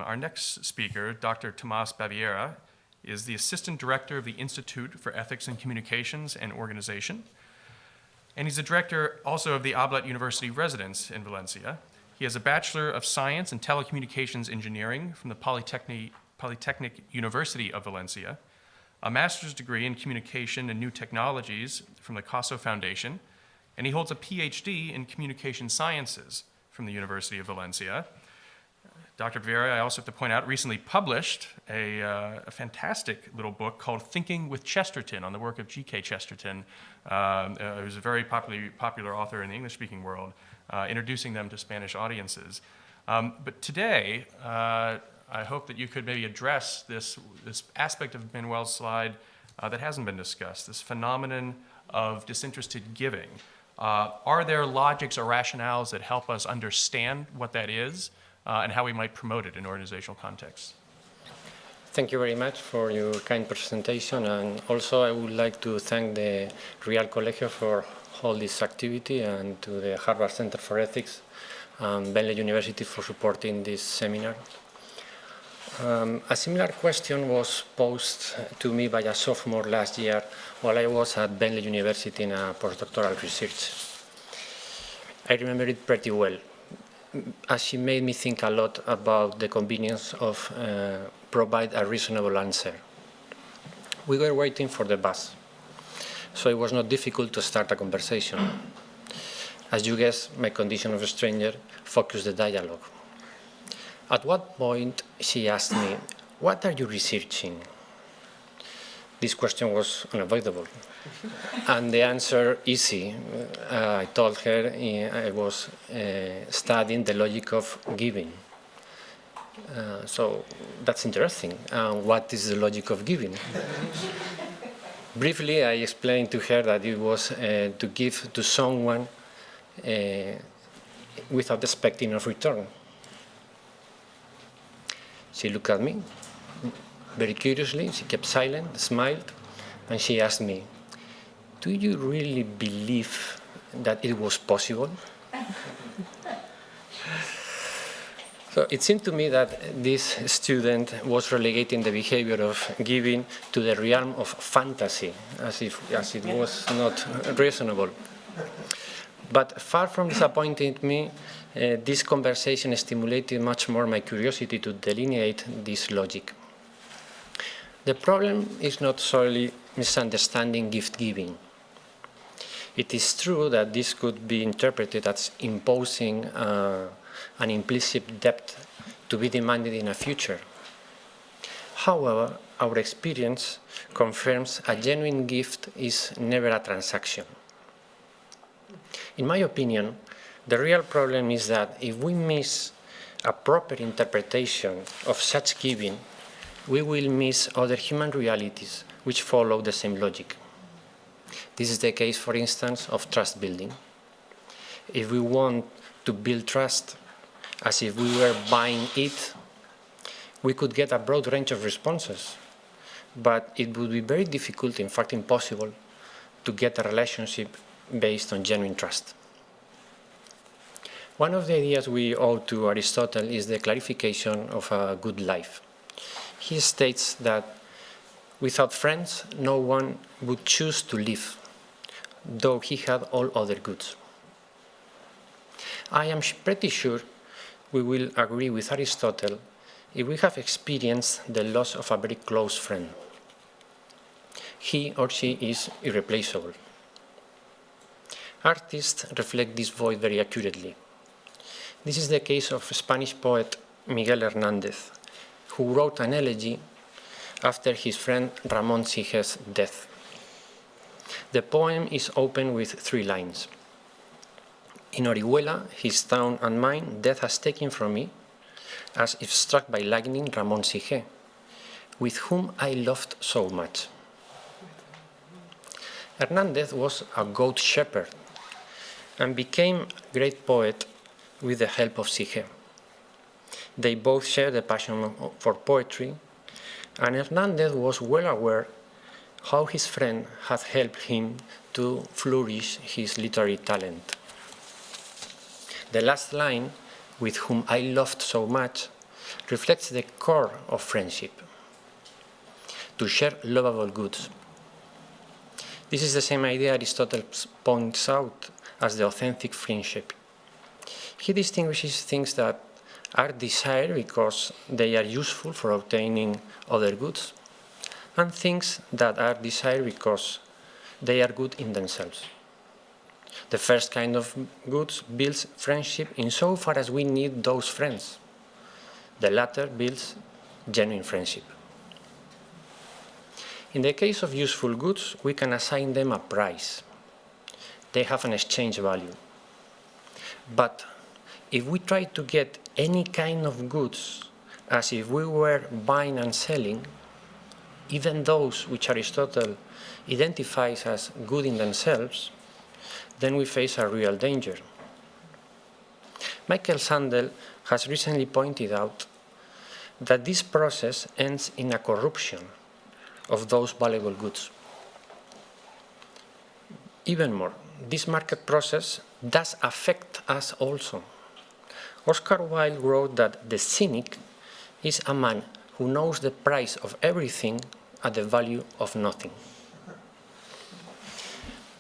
Our next speaker, Dr. Tomas Baviera, is the Assistant Director of the Institute for Ethics in Communications and Organization. And he's the director also of the Ablat University Residence in Valencia. He has a Bachelor of Science in Telecommunications Engineering from the Polytechnic University of Valencia, a master's degree in Communication and New Technologies from the CASO Foundation, and he holds a PhD in Communication Sciences from the University of Valencia. Dr. Baviera, I also have to point out, recently published a fantastic little book called Thinking with Chesterton on the work of G.K. Chesterton, who's a very popular author in the English-speaking world, introducing them to Spanish audiences. But today, I hope that you could maybe address this aspect of Manuel's slide that hasn't been discussed, this phenomenon of disinterested giving. Are there logics or rationales that help us understand what that is and how we might promote it in organizational contexts? Thank you very much for your kind presentation, and also I would like to thank the Real Colegio for all this activity and to the Harvard Center for Ethics and Bentley University for supporting this seminar. A similar question was posed to me by a sophomore last year while I was at Bentley University in a postdoctoral research. I remember it pretty well, as she made me think a lot about the convenience of provide a reasonable answer. We were waiting for the bus, so it was not difficult to start a conversation. As you guess, my condition of a stranger focused the dialogue. At what point she asked me, "What are you researching?" This question was unavoidable. And the answer, easy. I told her I was studying the logic of giving. So that's interesting. What is the logic of giving? Briefly, I explained to her that it was to give to someone without expecting a return. She looked at me very curiously. She kept silent, smiled, and she asked me, "Do you really believe that it was possible?" So it seemed to me that this student was relegating the behavior of giving to the realm of fantasy, as it was not reasonable. But far from disappointing me, this conversation stimulated much more my curiosity to delineate this logic. The problem is not solely misunderstanding gift-giving. It is true that this could be interpreted as imposing an implicit debt to be demanded in a future. However, our experience confirms a genuine gift is never a transaction. In my opinion, the real problem is that if we miss a proper interpretation of such giving, we will miss other human realities which follow the same logic. This is the case, for instance, of trust building. If we want to build trust as if we were buying it, we could get a broad range of responses, but it would be very difficult, in fact impossible, to get a relationship based on genuine trust. One of the ideas we owe to Aristotle is the clarification of a good life. He states that without friends, no one would choose to live, though he had all other goods. I am pretty sure we will agree with Aristotle if we have experienced the loss of a very close friend. He or she is irreplaceable. Artists reflect this void very accurately. This is the case of Spanish poet Miguel Hernández, who wrote an elegy after his friend Ramón Sige's death. The poem is opened with 3 lines. "In Orihuela, his town and mine, death has taken from me, as if struck by lightning, Ramón Sige, with whom I loved so much." Hernández was a goat shepherd and became a great poet with the help of Sige. They both shared a passion for poetry, and Hernández was well aware how his friend had helped him to flourish his literary talent. The last line, "with whom I loved so much," reflects the core of friendship, to share lovable goods. This is the same idea Aristotle points out as the authentic friendship. He distinguishes things that are desired because they are useful for obtaining other goods, and things that are desired because they are good in themselves. The first kind of goods builds friendship insofar as we need those friends. The latter builds genuine friendship. In the case of useful goods, we can assign them a price. They have an exchange value. But if we try to get any kind of goods as if we were buying and selling, even those which Aristotle identifies as good in themselves, then we face a real danger. Michael Sandel has recently pointed out that this process ends in a corruption of those valuable goods. Even more, this market process does affect us also. Oscar Wilde wrote that the cynic is a man who knows the price of everything at the value of nothing.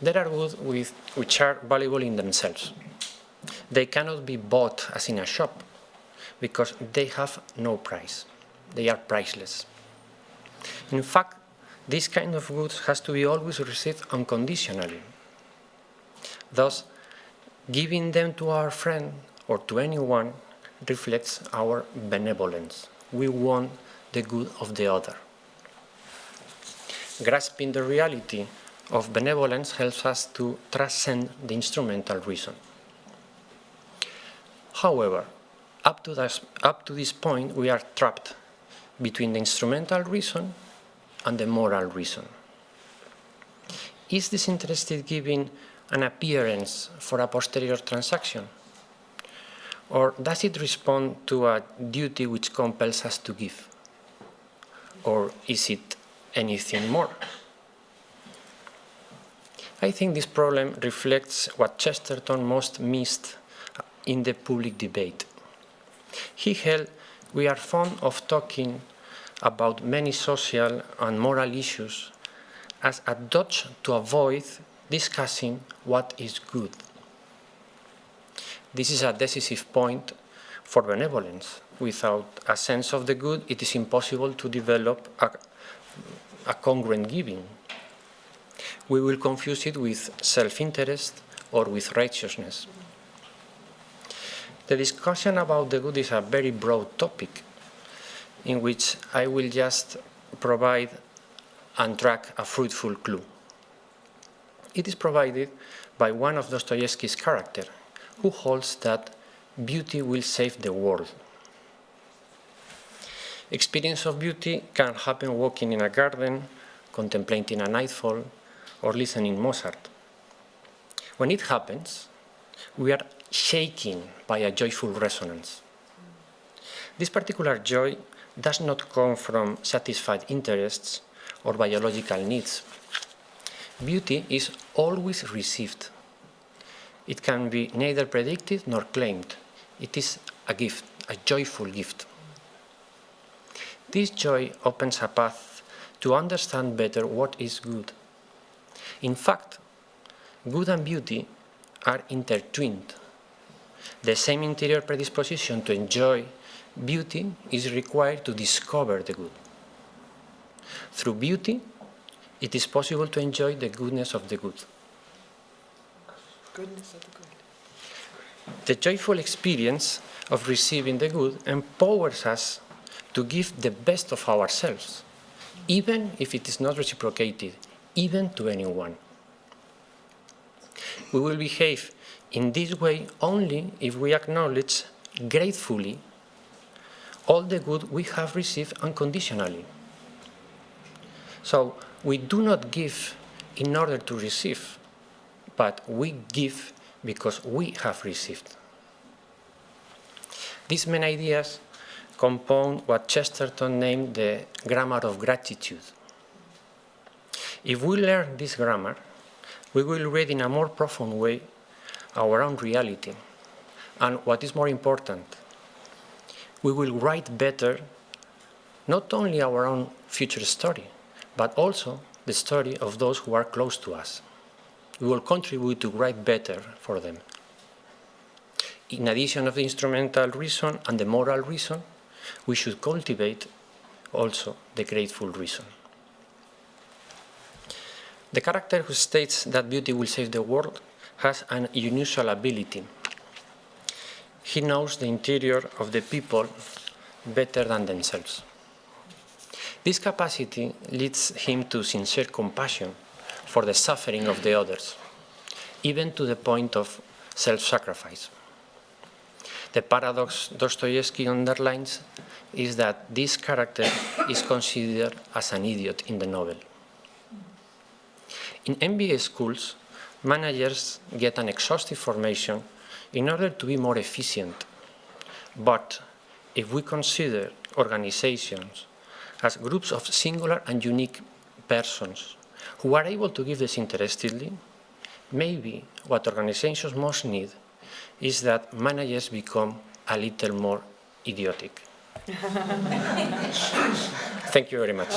There are goods which are valuable in themselves. They cannot be bought as in a shop because they have no price. They are priceless. In fact, this kind of goods has to be always received unconditionally. Thus, giving them to our friend or to anyone reflects our benevolence. We want the good of the other. Grasping the reality of benevolence helps us to transcend the instrumental reason. However, up to this point, we are trapped between the instrumental reason and the moral reason. Is disinterested giving an appearance for a posterior transaction? Or does it respond to a duty which compels us to give? Or is it anything more? I think this problem reflects what Chesterton most missed in the public debate. He held we are fond of talking about many social and moral issues as a dodge to avoid discussing what is good. This is a decisive point for benevolence. Without a sense of the good, it is impossible to develop a congruent giving. We will confuse it with self-interest or with righteousness. The discussion about the good is a very broad topic in which I will just provide and track a fruitful clue. It is provided by one of Dostoevsky's characters, who holds that beauty will save the world. Experience of beauty can happen walking in a garden, contemplating a nightfall, or listening Mozart. When it happens, we are shaken by a joyful resonance. This particular joy does not come from satisfied interests or biological needs. Beauty is always received. It can be neither predicted nor claimed. It is a gift, a joyful gift. This joy opens a path to understand better what is good. In fact, good and beauty are intertwined. The same interior predisposition to enjoy beauty is required to discover the good. Through beauty, it is possible to enjoy the goodness of the good. Goodness of the good. The joyful experience of receiving the good empowers us to give the best of ourselves, even if it is not reciprocated, even to anyone. We will behave in this way only if we acknowledge gratefully all the good we have received unconditionally. So we do not give in order to receive, but we give because we have received. These main ideas compound what Chesterton named the grammar of gratitude. If we learn this grammar, we will read in a more profound way our own reality, and what is more important, we will write better not only our own future story, but also the story of those who are close to us. We will contribute to write better for them. In addition of the instrumental reason and the moral reason, we should cultivate also the grateful reason. The character who states that beauty will save the world has an unusual ability. He knows the interior of the people better than themselves. This capacity leads him to sincere compassion for the suffering of the others, even to the point of self-sacrifice. The paradox Dostoevsky underlines is that this character is considered as an idiot in the novel. In MBA schools, managers get an exhaustive formation in order to be more efficient. But if we consider organizations as groups of singular and unique persons who are able to give disinterestedly, maybe what organizations most need is that managers become a little more idiotic. Thank you very much.